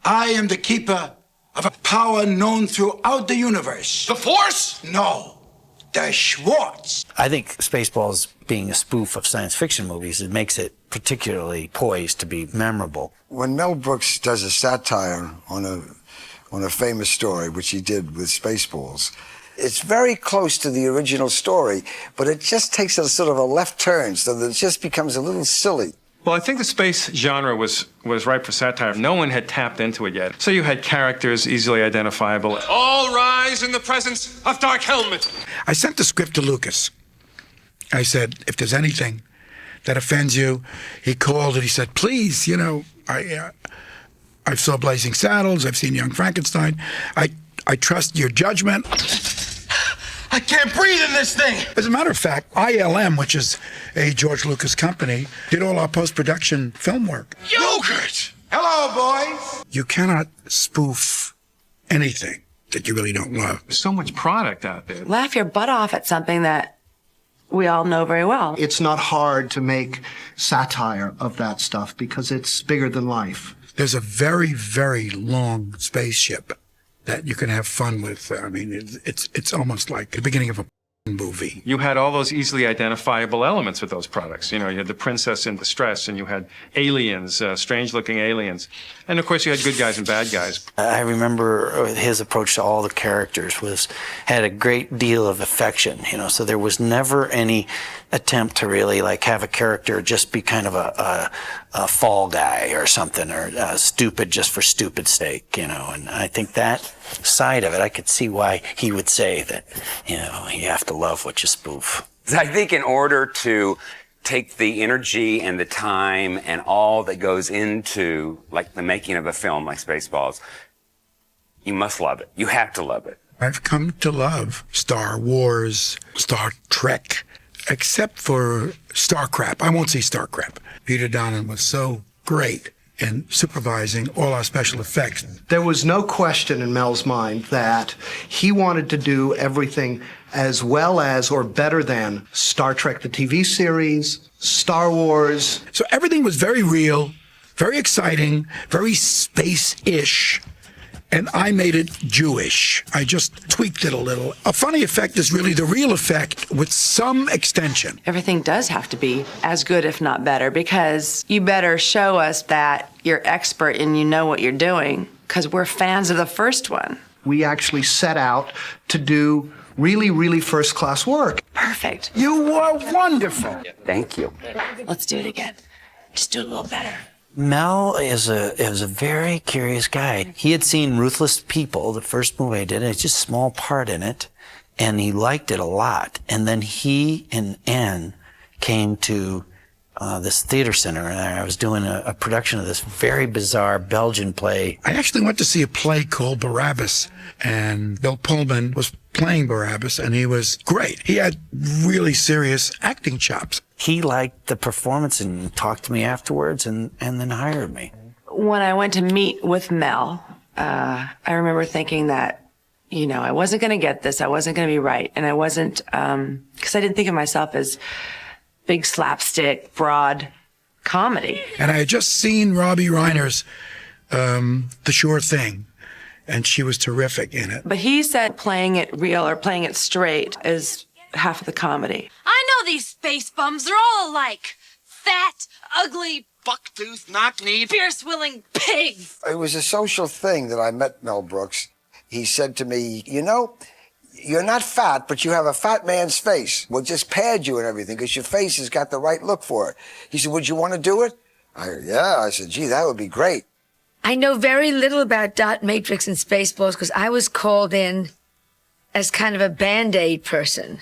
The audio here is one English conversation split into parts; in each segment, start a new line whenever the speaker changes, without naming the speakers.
I am the keeper of a power known throughout the universe.
The Force?
No, the Schwartz.
I think Spaceballs being a spoof of science fiction movies, it makes it particularly poised to be memorable.
When Mel Brooks does a satire on a famous story, which he did with Spaceballs, it's very close to the original story, but it just takes a sort of a left turn, so that it just becomes a little silly.
Well, I think the space genre was ripe for satire. No one had tapped into it yet. So you had characters easily identifiable.
All rise in the presence of Dark Helmet.
I sent the script to Lucas. I said, if there's anything that offends you, he called and he said, please, you know, I saw Blazing Saddles, I've seen Young Frankenstein. I trust your judgment.
I can't breathe in this thing.
As a matter of fact, ILM, which is a George Lucas company, did all our post-production film work.
Yogurt!
Hello, boys.
You cannot spoof anything that you really don't love.
There's so much product out there.
Laugh your butt off at something that we all know very well.
It's not hard to make satire of that stuff because it's bigger than life.
There's a very, very long spaceship that you can have fun with. I mean, it's almost like the beginning of a movie.
You had all those easily identifiable elements with those products. You know, you had the princess in distress, and you had aliens, strange-looking aliens. And, of course, you had good guys and bad guys.
I remember his approach to all the characters had a great deal of affection, you know, so there was never any attempt to really, like, have a character just be kind of a fall guy or something, or stupid just for stupid's sake, you know. And I think that side of it, I could see why he would say that, you know, you have to love what you spoof.
I think in order to take the energy and the time and all that goes into, like, the making of a film like Spaceballs, you must love it. You have to love it.
I've come to love Star Wars, Star Trek, except for Starcrap. I won't see Starcrap. Peter Donnan was so great in supervising all our special effects.
There was no question in Mel's mind that he wanted to do everything as well as or better than Star Trek, the TV series, Star Wars.
So everything was very real, very exciting, very space-ish. And I made it Jewish. I just tweaked it a little. A funny effect is really the real effect with some extension.
Everything does have to be as good, if not better, because you better show us that you're expert and you know what you're doing, because we're fans of the first one.
We actually set out to do really, really first-class work.
Perfect.
You were wonderful.
Thank you.
Let's do it again. Just do it a little better.
Mel is a very curious guy. He had seen Ruthless People, the first movie I did. It's just a small part in it, and he liked it a lot. And then he and Anne came to this theater center, and I was doing a production of this very bizarre Belgian play.
I actually went to see a play called Barabbas, and Bill Pullman was playing Barabbas, and he was great. He had really serious acting chops.
He liked the performance and talked to me afterwards and then hired me.
When I went to meet with Mel, I remember thinking that, you know, I wasn't going to get this. I wasn't going to be right. And I wasn't, because I didn't think of myself as big slapstick, broad comedy.
And I had just seen Robbie Reiner's The Sure Thing, and she was terrific in it.
But he said playing it real or playing it straight is half of the comedy.
I know these space bums. They're all alike. Fat, ugly,
Bucktooth, knock-kneed.
fierce-willing pigs.
It was a social thing that I met Mel Brooks. He said to me, you know, you're not fat, but you have a fat man's face. We'll just pad you and everything because your face has got the right look for it. He said, would you want to do it? Yeah. I said, gee, that would be great.
I know very little about dot matrix and Spaceballs because I was called in as kind of a Band-Aid person.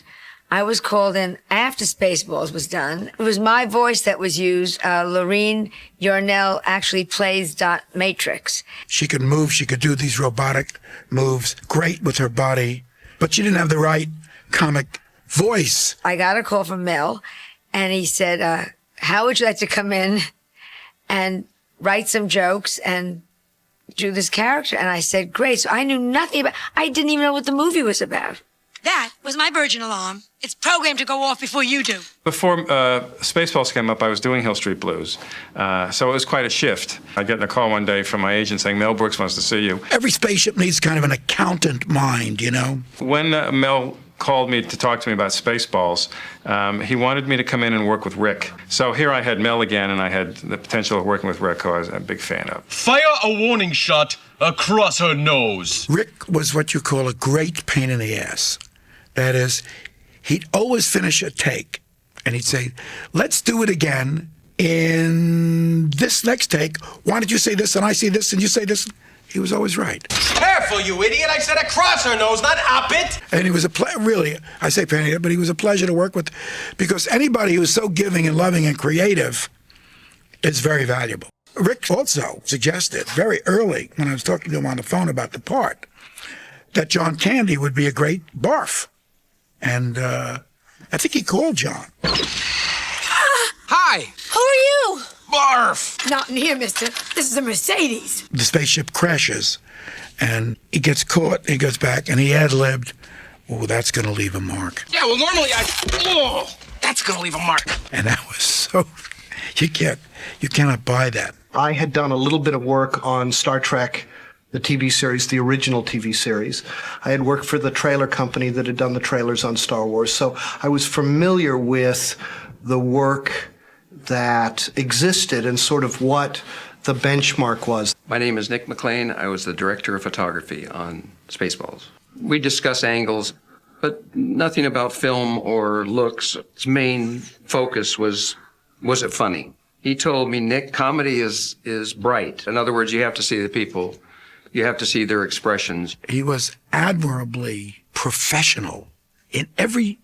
I was called in after Spaceballs was done. It was my voice that was used. Lorene Yarnell actually plays dot matrix.
She could move. She could do these robotic moves. Great with her body. But she didn't have the right comic voice.
I got a call from Mel, and he said, how would you like to come in and write some jokes and do this character? And I said, great. So I knew nothing about, I didn't even know what the movie was about.
That was my Virgin alarm. It's programmed to go off before you do.
Before Spaceballs came up, I was doing Hill Street Blues. So it was quite a shift. I get a call one day from my agent saying, Mel Brooks wants to see you.
Every spaceship needs kind of an accountant mind, you know?
When Mel called me to talk to me about Spaceballs, he wanted me to come in and work with Rick. So here I had Mel again, and I had the potential of working with Rick, who I was a big fan of.
Fire a warning shot across her nose.
Rick was what you call a great pain in the ass. That is, he'd always finish a take, and he'd say, let's do it again in this next take. Why don't you say this, and I say this, and you say this? He was always right.
Careful, you idiot. I said across her nose, not up it.
And he was really, I say pain in the ass, but he was a pleasure to work with, because anybody who's so giving and loving and creative is very valuable. Rick also suggested very early, when I was talking to him on the phone about the part, that John Candy would be a great barf. And I think he called John.
Hi.
Who are you?
Barf.
Not in here, mister. This is a Mercedes.
The spaceship crashes, and he gets caught, he goes back, and he ad-libbed, oh, that's going to leave a mark.
Yeah, well, normally that's going to leave a mark.
And that was so, you cannot buy that.
I had done a little bit of work on Star Trek, the TV series, the original TV series. I had worked for the trailer company that had done the trailers on Star Wars, so I was familiar with the work that existed and sort of what the benchmark was.
My name is Nick McLean. I was the director of photography on Spaceballs. We discuss angles, but nothing about film or looks. Its main focus was it funny? He told me, Nick, comedy is bright. In other words, you have to see the people. You have to see their expressions.
He was admirably professional in every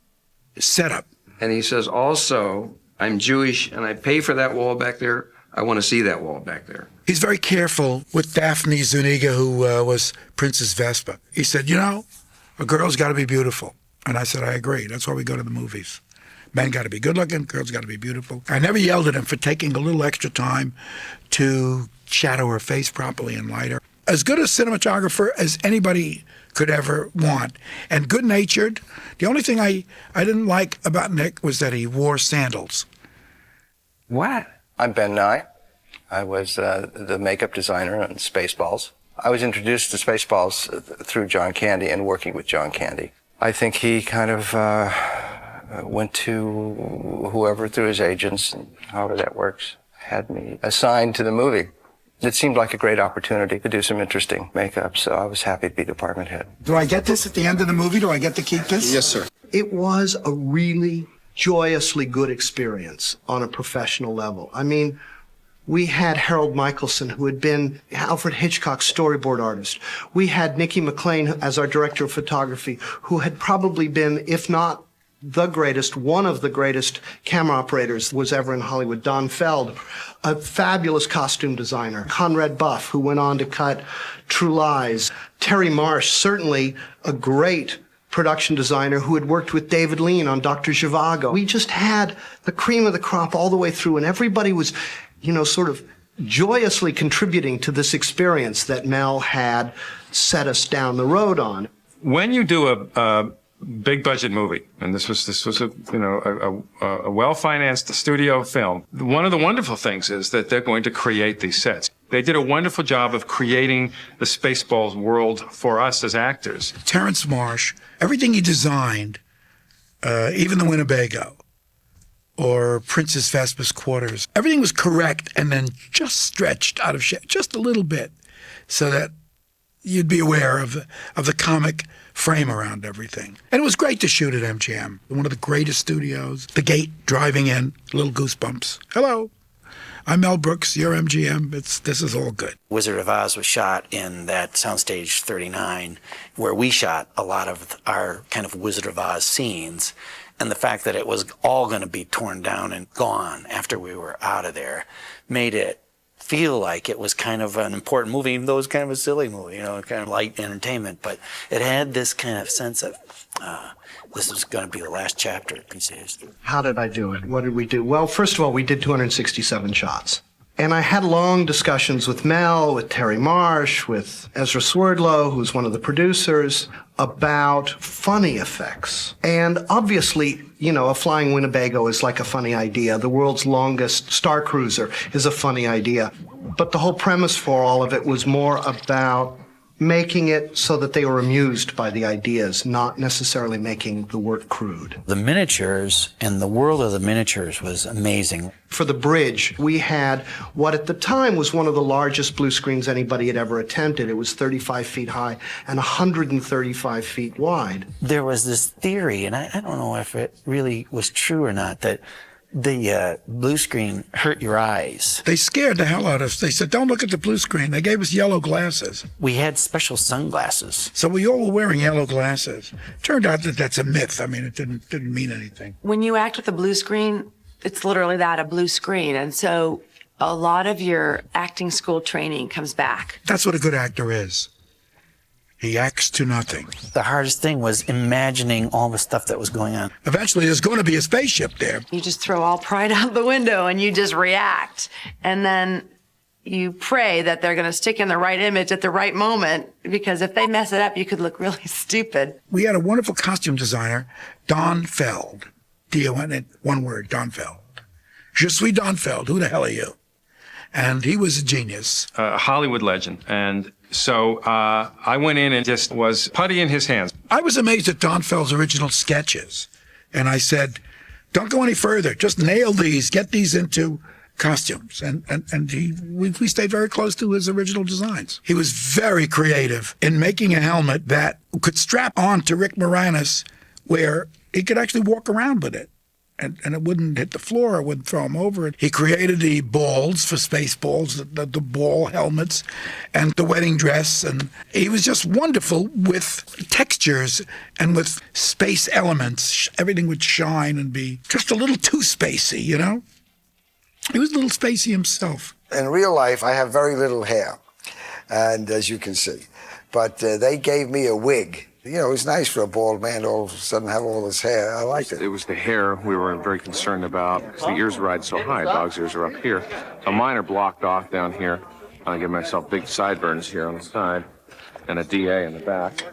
setup.
And he says, also, I'm Jewish and I pay for that wall back there. I want to see that wall back there.
He's very careful with Daphne Zuniga, who was Princess Vespa. He said, you know, a girl's got to be beautiful. And I said, I agree. That's why we go to the movies. Men got to be good looking, girls got to be beautiful. I never yelled at him for taking a little extra time to shadow her face properly and light her. As good a cinematographer as anybody could ever want. And good-natured. The only thing I didn't like about Nick was that he wore sandals.
What?
I'm Ben Nye. I was the makeup designer on Spaceballs. I was introduced to Spaceballs through John Candy and working with John Candy. I think he kind of went to whoever through his agents, and however that works, had me assigned to the movie. It seemed like a great opportunity to do some interesting makeup, so I was happy to be department head.
Do I get this at the end of the movie? Do I get to keep this?
Yes, sir.
It was a really joyously good experience on a professional level. I mean, we had Harold Michelson, who had been Alfred Hitchcock's storyboard artist. We had Nicky McLean as our director of photography, who had probably been, if not the greatest, one of the greatest camera operators was ever in Hollywood. Don Feld, a fabulous costume designer. Conrad Buff, who went on to cut True Lies. Terry Marsh, certainly a great production designer who had worked with David Lean on Dr. Zhivago. We just had the cream of the crop all the way through, and everybody was, you know, sort of joyously contributing to this experience that Mel had set us down the road on.
When you do a big budget movie, and this was a well-financed studio film, one of the wonderful things is that they're going to create these sets. They did a wonderful job of creating the Spaceballs world for us as actors.
Terrence Marsh, everything he designed, even the Winnebago or Princess Vespa's quarters, everything was correct and then just stretched out of shape, just a little bit, so that you'd be aware of the comic frame around everything. And it was great to shoot at MGM, one of the greatest studios. The gate, driving in, little goosebumps. Hello, I'm Mel Brooks, you're MGM. This is all good.
Wizard of Oz was shot in that Soundstage 39, where we shot a lot of our kind of Wizard of Oz scenes. And the fact that it was all going to be torn down and gone after we were out of there made it feel like it was kind of an important movie, even though it was kind of a silly movie, you know, kind of light entertainment. But it had this kind of sense of this was going to be the last chapter of piece of history.
How did I do it? What did we do? Well, first of all, we did 267 shots. And I had long discussions with Mel, with Terry Marsh, with Ezra Swerdlow, who's one of the producers, about funny effects. And obviously, you know, a flying Winnebago is like a funny idea. The world's longest star cruiser is a funny idea. But the whole premise for all of it was more about making it so that they were amused by the ideas, not necessarily making the work crude.
The miniatures and the world of the miniatures was amazing.
For the bridge, we had what at the time was one of the largest blue screens anybody had ever attempted. It was 35 feet high and 135 feet wide.
There was this theory, and I don't know if it really was true or not, that the blue screen hurt your eyes.
They scared the hell out of us. They said, don't look at the blue screen. They gave us yellow glasses.
We had special sunglasses.
So we all were wearing yellow glasses. Turned out that that's a myth. I mean, it didn't mean anything.
When you act with a blue screen, it's literally that, a blue screen. And so a lot of your acting school training comes back.
That's what a good actor is. He acts to nothing.
The hardest thing was imagining all the stuff that was going on.
Eventually, there's going to be a spaceship there.
You just throw all pride out the window and you just react. And then you pray that they're going to stick in the right image at the right moment, because if they mess it up, you could look really stupid.
We had a wonderful costume designer, Don Feld. D-O-N, one word, Don Feld. Je suis Don Feld. Who the hell are you? And he was a genius.
A Hollywood legend. And so I went in and just was putty in his hands.
I was amazed at Don Feld's original sketches. And I said, don't go any further. Just nail these. Get these into costumes. And we stayed very close to his original designs. He was very creative in making a helmet that could strap on to Rick Moranis, where he could actually walk around with it. And it wouldn't hit the floor, it wouldn't throw him over it. He created the balls for Spaceballs, the ball helmets, and the wedding dress. And he was just wonderful with textures and with space elements. Everything would shine and be just a little too spacey, you know? He was a little spacey himself.
In real life, I have very little hair, and as you can see. But they gave me a wig. You know, it was nice for a bald man to all of a sudden have all his hair. I liked it.
It was the hair we were very concerned about because the ears ride so high. Dog's ears are up here. So mine are blocked off down here. I give myself big sideburns here on the side and a DA in the back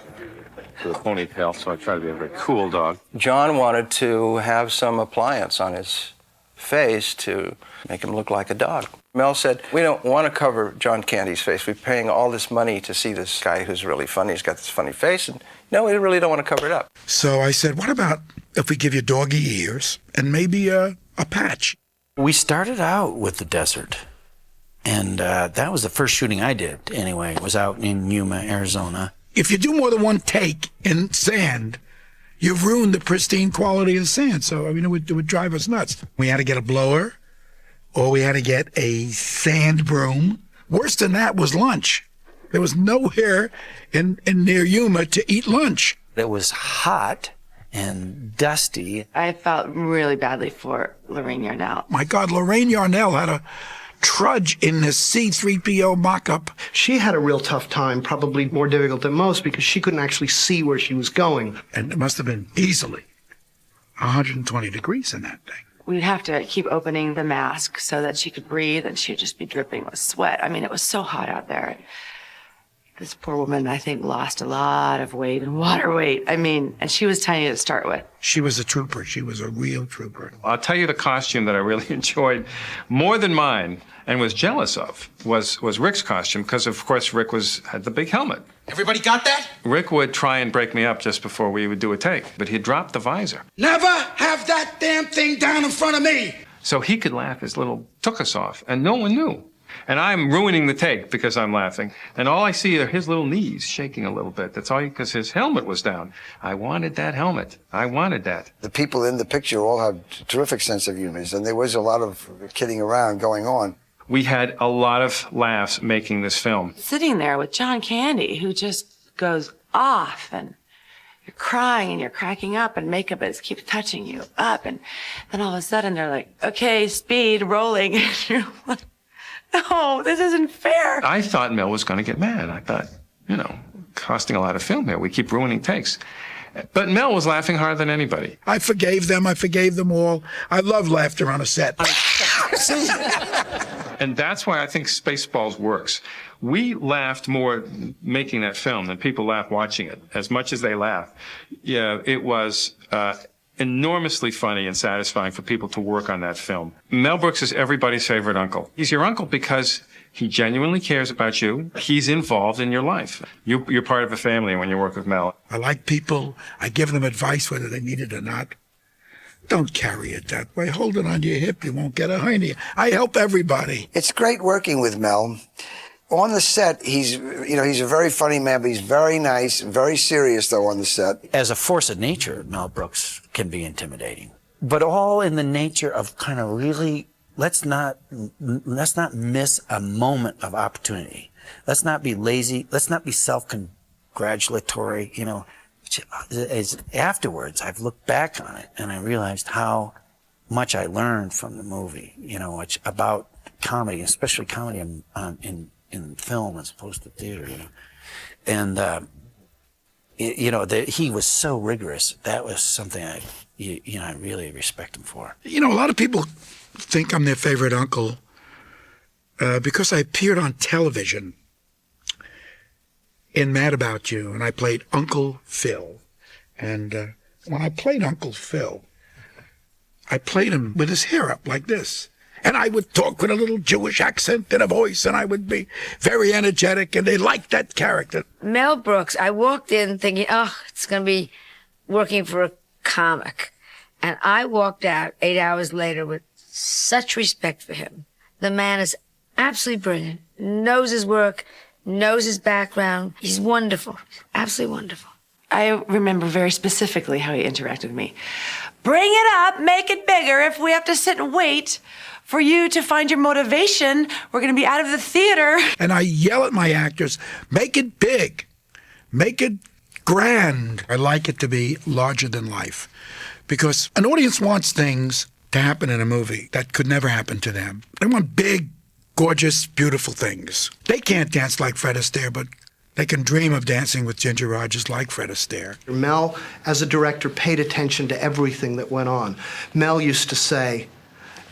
with a ponytail, so I try to be a very cool dog.
John wanted to have some appliance on his face to make him look like a dog. Mel said, we don't want to cover John Candy's face. We're paying all this money to see this guy who's really funny. He's got this funny face, and no, we really don't want to cover it up.
So I said, what about if we give you doggy ears and maybe a patch?
We started out with the desert. And that was the first shooting I did, anyway. It was out in Yuma, Arizona.
If you do more than one take in sand, you've ruined the pristine quality of the sand. So, I mean, it would drive us nuts. We had to get a blower, or we had to get a sand broom. Worse than that was lunch. There was nowhere in near Yuma to eat lunch.
It was hot and dusty.
I felt really badly for Lorraine Yarnell.
My God, Lorraine Yarnell had a trudge in the C-3PO mock-up.
She had a real tough time, probably more difficult than most, because she couldn't actually see where she was going.
And it must have been easily 120 degrees in that thing.
We'd have to keep opening the mask so that she could breathe, and she'd just be dripping with sweat. I mean, it was so hot out there. This poor woman, I think, lost a lot of weight and water weight. I mean, and she was tiny to start with.
She was a trooper. She was a real trooper.
I'll tell you the costume that I really enjoyed more than mine and was jealous of was Rick's costume, because, of course, Rick had the big helmet.
Everybody got that?
Rick would try and break me up just before we would do a take, but he'd drop the visor.
Never have that damn thing down in front of me.
So he could laugh his little took us off, and no one knew. And I'm ruining the take because I'm laughing. And all I see are his little knees shaking a little bit. That's all because his helmet was down. I wanted that helmet. I wanted that.
The people in the picture all had a terrific sense of humor, and there was a lot of kidding around going on.
We had a lot of laughs making this film.
Sitting there with John Candy, who just goes off, and you're crying and you're cracking up, and makeup keeps touching you up. And then all of a sudden they're like, okay, speed, rolling. And you're like, no, this isn't fair.
I thought Mel was going to get mad. I thought, costing a lot of film here. We keep ruining takes. But Mel was laughing harder than anybody.
I forgave them. I forgave them all. I love laughter on a set.
See?
And that's why I think Spaceballs works. We laughed more making that film than people laugh watching it. As much as they laugh, yeah, it was enormously funny and satisfying for people to work on that film. Mel Brooks is everybody's favorite uncle. He's your uncle because he genuinely cares about you. He's involved in your life. You're part of a family when you work with Mel.
I like people. I give them advice whether they need it or not. Don't carry it that way. Hold it on your hip. You won't get a hernia. I help everybody.
It's great working with Mel. On the set, he's a very funny man, but he's very nice, very serious, though, on the set.
As a force of nature, Mel Brooks can be intimidating, but all in the nature of kind of really, let's not miss a moment of opportunity. Let's not be lazy. Let's not be self-congratulatory. You know, as afterwards, I've looked back on it and I realized how much I learned from the movie. You know, about comedy, especially comedy in film as opposed to theater, you know. And, he was so rigorous. That was something I really respect him for.
You know, a lot of people think I'm their favorite uncle because I appeared on television in Mad About You, and I played Uncle Phil. And when I played Uncle Phil, I played him with his hair up like this. And I would talk with a little Jewish accent and a voice, and I would be very energetic, and they liked that character.
Mel Brooks, I walked in thinking, it's going to be working for a comic. And I walked out 8 hours later with such respect for him. The man is absolutely brilliant, knows his work, knows his background. He's wonderful, absolutely wonderful.
I remember very specifically how he interacted with me. Bring it up, make it bigger. If we have to sit and wait for you to find your motivation, we're going to be out of the theater.
And I yell at my actors, make it big, make it grand. I like it to be larger than life because an audience wants things to happen in a movie that could never happen to them. They want big, gorgeous, beautiful things. They can't dance like Fred Astaire, but they can dream of dancing with Ginger Rogers like Fred Astaire.
Mel, as a director, paid attention to everything that went on. Mel used to say,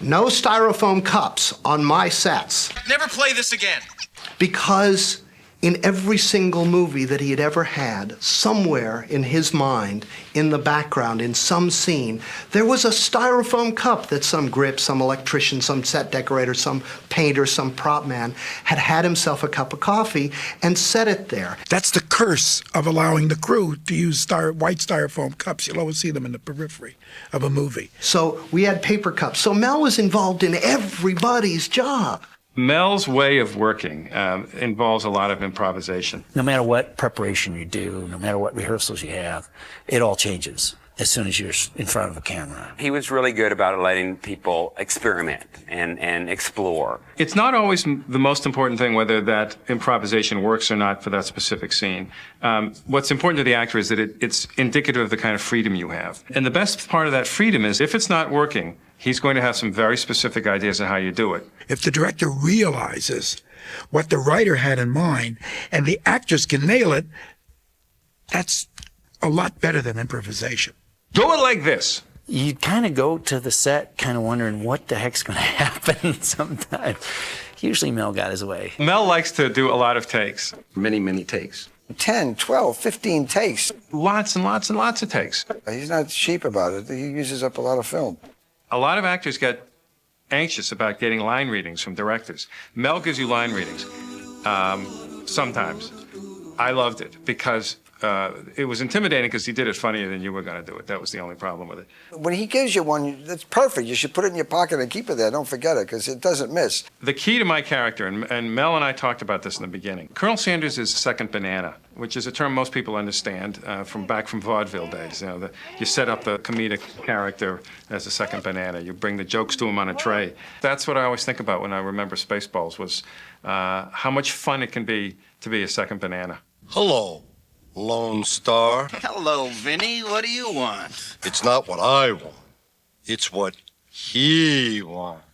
no styrofoam cups on my sets.
Never play this again.
Because in every single movie that he had ever had, somewhere in his mind, in the background, in some scene, there was a styrofoam cup that some grip, some electrician, some set decorator, some painter, some prop man had himself a cup of coffee and set it there.
That's the curse of allowing the crew to use white styrofoam cups. You'll always see them in the periphery of a movie.
So we had paper cups. So Mel was involved in everybody's job.
Mel's way of working involves a lot of improvisation.
No matter what preparation you do, no matter what rehearsals you have, it all changes as soon as you're in front of a camera.
He was really good about letting people experiment and explore.
It's not always the most important thing whether that improvisation works or not for that specific scene. What's important to the actor is that it's indicative of the kind of freedom you have. And the best part of that freedom is if it's not working, he's going to have some very specific ideas on how you do it.
If the director realizes what the writer had in mind and the actors can nail it, that's a lot better than improvisation.
Do it like this.
You kind of go to the set kind of wondering what the heck's going to happen sometimes. Usually Mel got his way.
Mel likes to do a lot of takes.
Many, many takes.
10, 12, 15 takes.
Lots and lots and lots of takes.
He's not cheap about it. He uses up a lot of film.
A lot of actors get anxious about getting line readings from directors. Mel gives you line readings sometimes. I loved it because it was intimidating because he did it funnier than you were going to do it. That was the only problem with it.
When he gives you one, that's perfect. You should put it in your pocket and keep it there. Don't forget it because it doesn't miss.
The key to my character, and Mel and I talked about this in the beginning, Colonel Sanders is a second banana, which is a term most people understand from vaudeville days. You know, you set up the comedic character as a second banana. You bring the jokes to him on a tray. That's what I always think about when I remember Spaceballs was how much fun it can be to be a second banana.
Hello, Lone Star.
Hello, Vinny. What do you want?
It's not what I want. It's what he wants.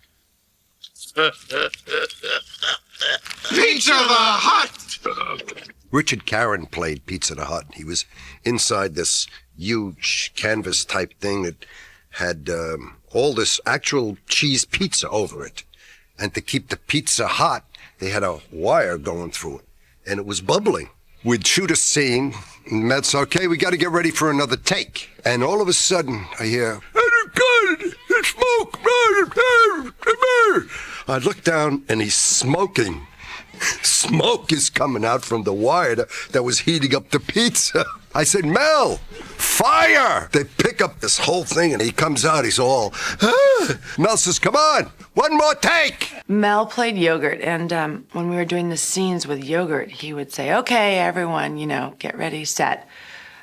Pizza the Hut!
Richard Caron played Pizza the Hut. He was inside this huge canvas-type thing that had all this actual cheese pizza over it. And to keep the pizza hot, they had a wire going through it. And it was bubbling. We'd shoot a scene, and Matt said, okay, we got to get ready for another take. And all of a sudden, I hear, smoke! I look down, and he's smoking. Smoke is coming out from the wire that was heating up the pizza. I said, Mel, fire! They pick up this whole thing, and he comes out, he's all, ah. Mel says, come on, one more take.
Mel played Yogurt, and when we were doing the scenes with Yogurt, he would say, okay, everyone, get ready, set,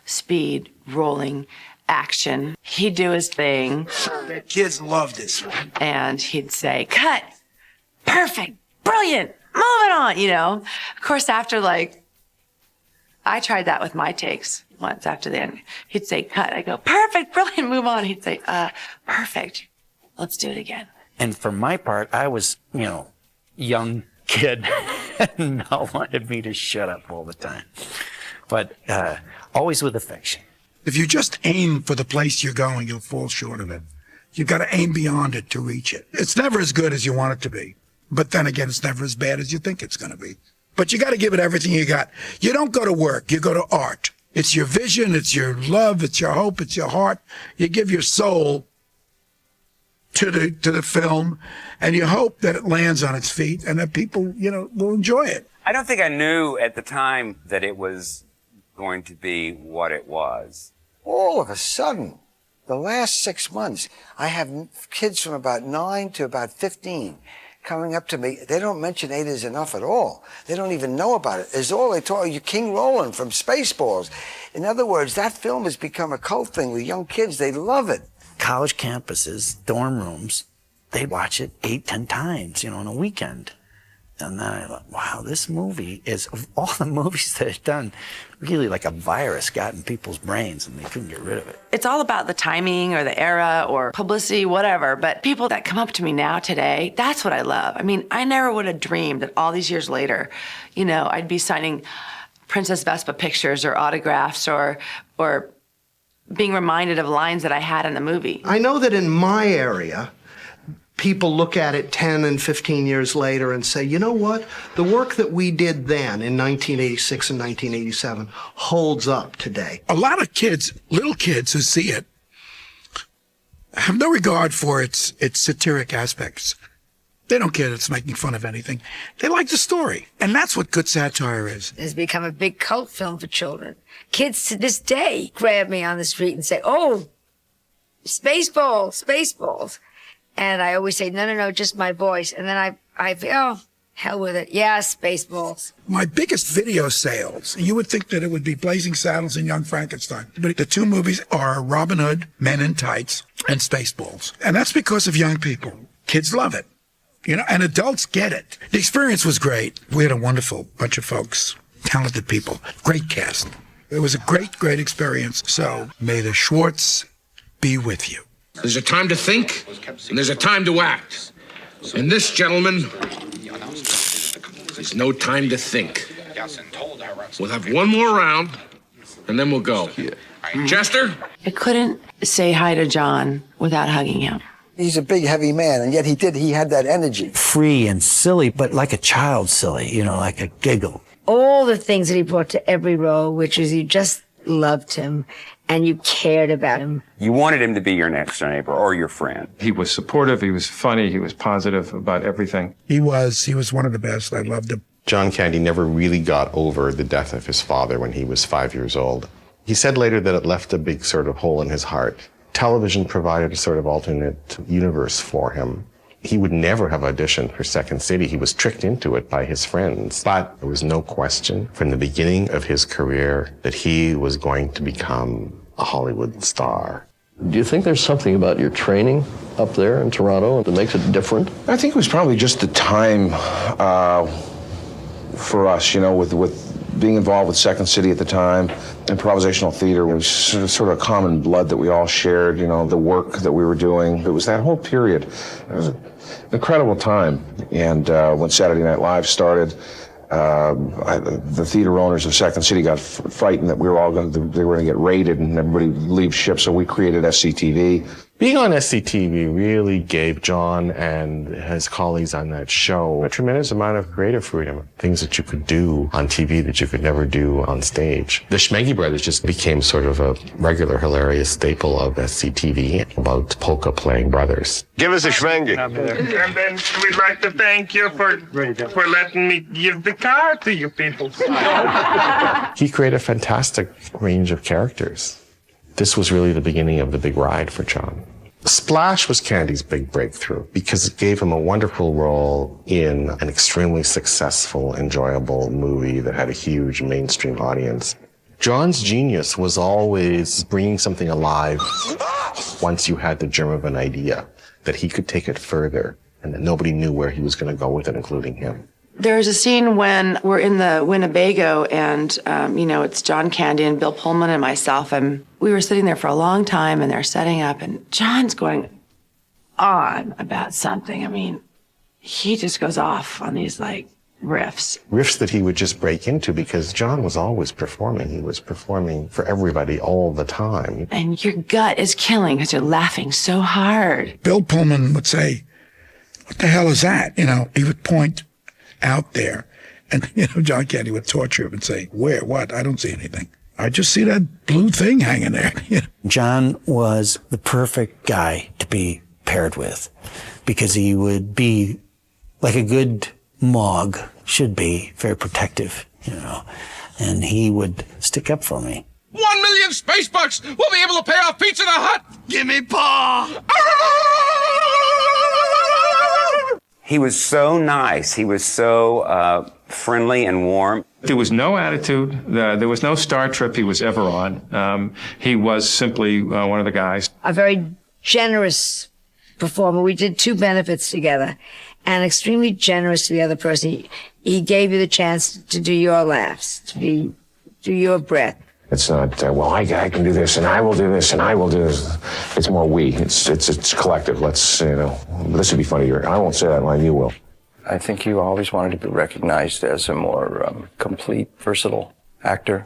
speed, rolling, action. He'd do his thing.
The kids love this one.
And he'd say, cut, perfect, brilliant, moving on, Of course, after, I tried that with my takes once after the end. He'd say, cut. I go, perfect, brilliant, move on. He'd say, perfect, let's do it again.
And for my part, I was, young kid, and Mel wanted me to shut up all the time. But always with affection.
If you just aim for the place you're going, you'll fall short of it. You've got to aim beyond it to reach it. It's never as good as you want it to be. But then again, it's never as bad as you think it's going to be. But you got to give it everything you got. You don't go to work. You go to art. It's your vision. It's your love. It's your hope. It's your heart. You give your soul to the film, and you hope that it lands on its feet and that people, will enjoy it.
I don't think I knew at the time that it was going to be what it was.
All of a sudden, the last 6 months, I have kids from about 9 to about 15 coming up to me. They don't mention Ada is Enough at all. They don't even know about it. It's all they talk, you King Roland from Spaceballs. In other words, that film has become a cult thing with young kids. They love it.
College campuses, dorm rooms, they watch it 8, 10 times, on a weekend. And then I thought, wow, this movie is, of all the movies that I've done, really like a virus got in people's brains and they couldn't get rid of it.
It's all about the timing or the era or publicity, whatever. But people that come up to me now today, that's what I love. I mean, I never would have dreamed that all these years later, I'd be signing Princess Vespa pictures or autographs or being reminded of lines that I had in the movie.
I know that in my area, people look at it 10 and 15 years later and say, you know what? The work that we did then in 1986 and 1987 holds up today.
A lot of kids, little kids who see it, have no regard for its satiric aspects. They don't care that it's making fun of anything. They like the story. And that's what good satire is.
It's become a big cult film for children. Kids to this day grab me on the street and say, oh, Spaceballs, Spaceballs. And I always say, no, just my voice. And then I oh, hell with it. Yeah, Spaceballs.
My biggest video sales, you would think that it would be Blazing Saddles and Young Frankenstein. But the two movies are Robin Hood, Men in Tights, and Spaceballs. And that's because of young people. Kids love it. And adults get it. The experience was great. We had a wonderful bunch of folks, talented people, great cast. It was a great, great experience. So may the Schwartz be with you.
There's a time to think, and there's a time to act. And this, gentlemen, is no time to think. We'll have one more round, and then we'll go. Chester?
I couldn't say hi to John without hugging him.
He's a big, heavy man, and yet he had that energy.
Free and silly, but like a child silly, like a giggle.
All the things that he brought to every role, which is you just loved him and you cared about him.
You wanted him to be your next door neighbor or your friend.
He was supportive, he was funny, he was positive about everything.
He was one of the best. I loved him.
John Candy never really got over the death of his father when he was 5 years old. He said later that it left a big sort of hole in his heart. Television provided a sort of alternate universe for him. He would never have auditioned for Second City. He was tricked into it by his friends. But there was no question from the beginning of his career that he was going to become a Hollywood star.
Do you think there's something about your training up there in Toronto that makes it different?
I think it was probably just the time for us, with being involved with Second City at the time. Improvisational theater was sort of common blood that we all shared, the work that we were doing. It was that whole period. It was an incredible time. And when Saturday Night Live started, the theater owners of Second City got frightened that they were going to get raided and everybody would leave ship, so we created SCTV.
Being on SCTV really gave John and his colleagues on that show a tremendous amount of creative freedom. Things that you could do on TV that you could never do on stage. The Schmeggy Brothers just became sort of a regular hilarious staple of SCTV about polka playing brothers.
Give us a Schmeggy. And then we'd like to thank you for letting me give the car to you people.
He created a fantastic range of characters. This was really the beginning of the big ride for John. Splash was Candy's big breakthrough because it gave him a wonderful role in an extremely successful, enjoyable movie that had a huge mainstream audience. John's genius was always bringing something alive once you had the germ of an idea, that he could take it further and that nobody knew where he was going to go with it, including him.
There's a scene when we're in the Winnebago and, it's John Candy and Bill Pullman and myself. And we were sitting there for a long time and they're setting up and John's going on about something. I mean, he just goes off on these riffs.
Riffs that he would just break into because John was always performing. He was performing for everybody all the time.
And your gut is killing because you're laughing so hard.
Bill Pullman would say, "What the hell is that?" He would point out there. And, John Candy would torture him and say, "Where? What? I don't see anything. I just see that blue thing hanging there."
John was the perfect guy to be paired with because he would be like a good Mog should be, very protective, and he would stick up for me.
1 million space bucks! We'll be able to pay off Pizza the Hut! Give me paw!
He was so nice. He was so friendly and warm.
There was no attitude. There was no star trip he was ever on. He was simply one of the guys.
A very generous performer. We did 2 benefits together, and extremely generous to the other person. He gave you the chance to do your laughs, do your breath.
It's not, I can do this, and I will do this, and I will do this. It's more we. It's collective. Let's, this would be funny. I won't say that line, you will.
I think you always wanted to be recognized as a more complete, versatile actor,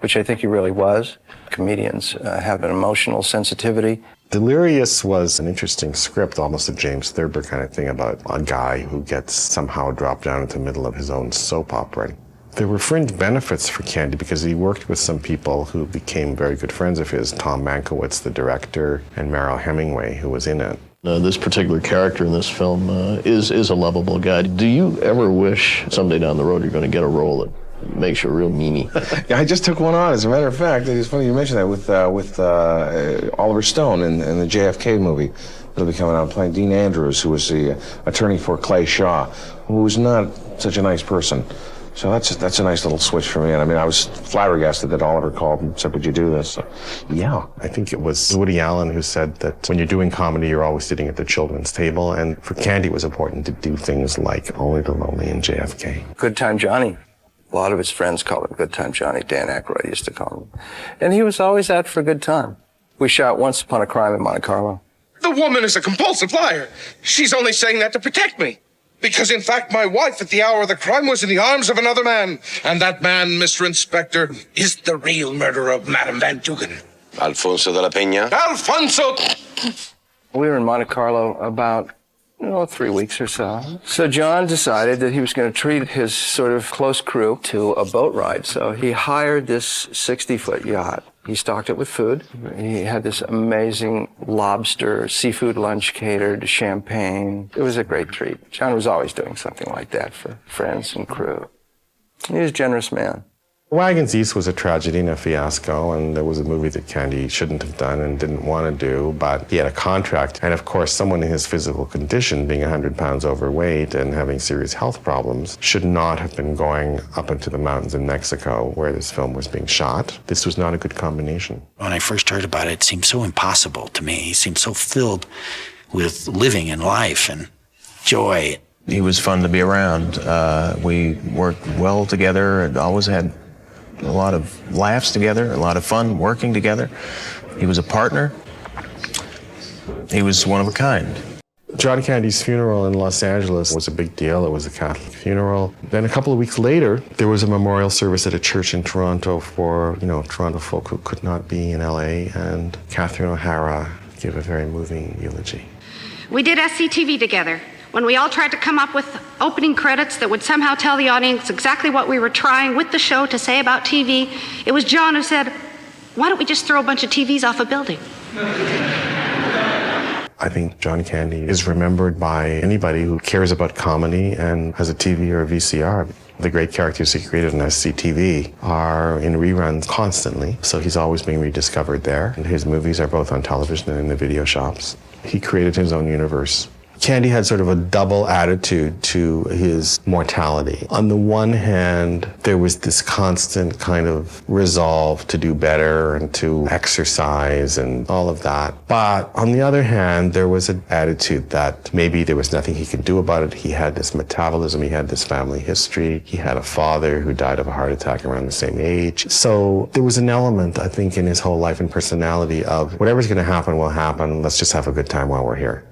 which I think he really was. Comedians have an emotional sensitivity.
Delirious was an interesting script, almost a James Thurber kind of thing about a guy who gets somehow dropped down into the middle of his own soap opera. There were fringe benefits for Candy because he worked with some people who became very good friends of his, Tom Mankiewicz, the director, and Merrill Hemingway, who was in it.
This particular character in this film is a lovable guy. Do you ever wish someday down the road you're going to get a role that makes you a real meanie?
Yeah, I just took one on, as a matter of fact. It's funny you mentioned that with Oliver Stone in the JFK movie. It'll be coming out playing Dean Andrews, who was the attorney for Clay Shaw, who was not such a nice person. So that's a nice little switch for me. And I mean, I was flabbergasted that Oliver called and said, "Would you do this?" So,
yeah, I think it was Woody Allen who said that when you're doing comedy, you're always sitting at the children's table. And for Candy, it was important to do things like Only the Lonely and JFK.
Good Time Johnny. A lot of his friends called him Good Time Johnny. Dan Aykroyd used to call him. And he was always out for a good time. We shot Once Upon a Crime in Monte Carlo.
The woman is a compulsive liar. She's only saying that to protect me. Because, in fact, my wife at the hour of the crime was in the arms of another man. And that man, Mr. Inspector, is the real murderer of Madame Van Dugen.
Alfonso de la Peña.
Alfonso!
We were in Monte Carlo about 3 weeks or so. So John decided that he was going to treat his sort of close crew to a boat ride. So he hired this 60-foot yacht. He stocked it with food. He had this amazing lobster, seafood lunch catered, champagne. It was a great treat. John was always doing something like that for friends and crew. He was a generous man.
Wagons East was a tragedy and a fiasco, and there was a movie that Candy shouldn't have done and didn't want to do, but he had a contract. And of course, someone in his physical condition, being 100 pounds overweight and having serious health problems, should not have been going up into the mountains in Mexico where this film was being shot. This was not a good combination.
When I first heard about it, it seemed so impossible to me. He seemed so filled with living and life and joy.
He was fun to be around. We worked well together and always had a lot of laughs together, a lot of fun working together. He was a partner. He was one of a kind.
John Candy's funeral in Los Angeles was a big deal. It was a Catholic funeral. Then a couple of weeks later, there was a memorial service at a church in Toronto for, Toronto folk who could not be in LA. And Catherine O'Hara give a very moving eulogy.
We did SCTV together. When we all tried to come up with opening credits that would somehow tell the audience exactly what we were trying with the show to say about TV, it was John who said, why don't we just throw a bunch of TVs off a building?
I think John Candy is remembered by anybody who cares about comedy and has a TV or a VCR. The great characters he created on SCTV are in reruns constantly, so he's always being rediscovered there. And his movies are both on television and in the video shops. He created his own universe. Candy had sort of a double attitude to his mortality. On the one hand, there was this constant kind of resolve to do better and to exercise and all of that. But on the other hand, there was an attitude that maybe there was nothing he could do about it. He had this metabolism, he had this family history, he had a father who died of a heart attack around the same age. So there was an element, I think, in his whole life and personality of whatever's going to happen will happen. Let's just have a good time while we're here.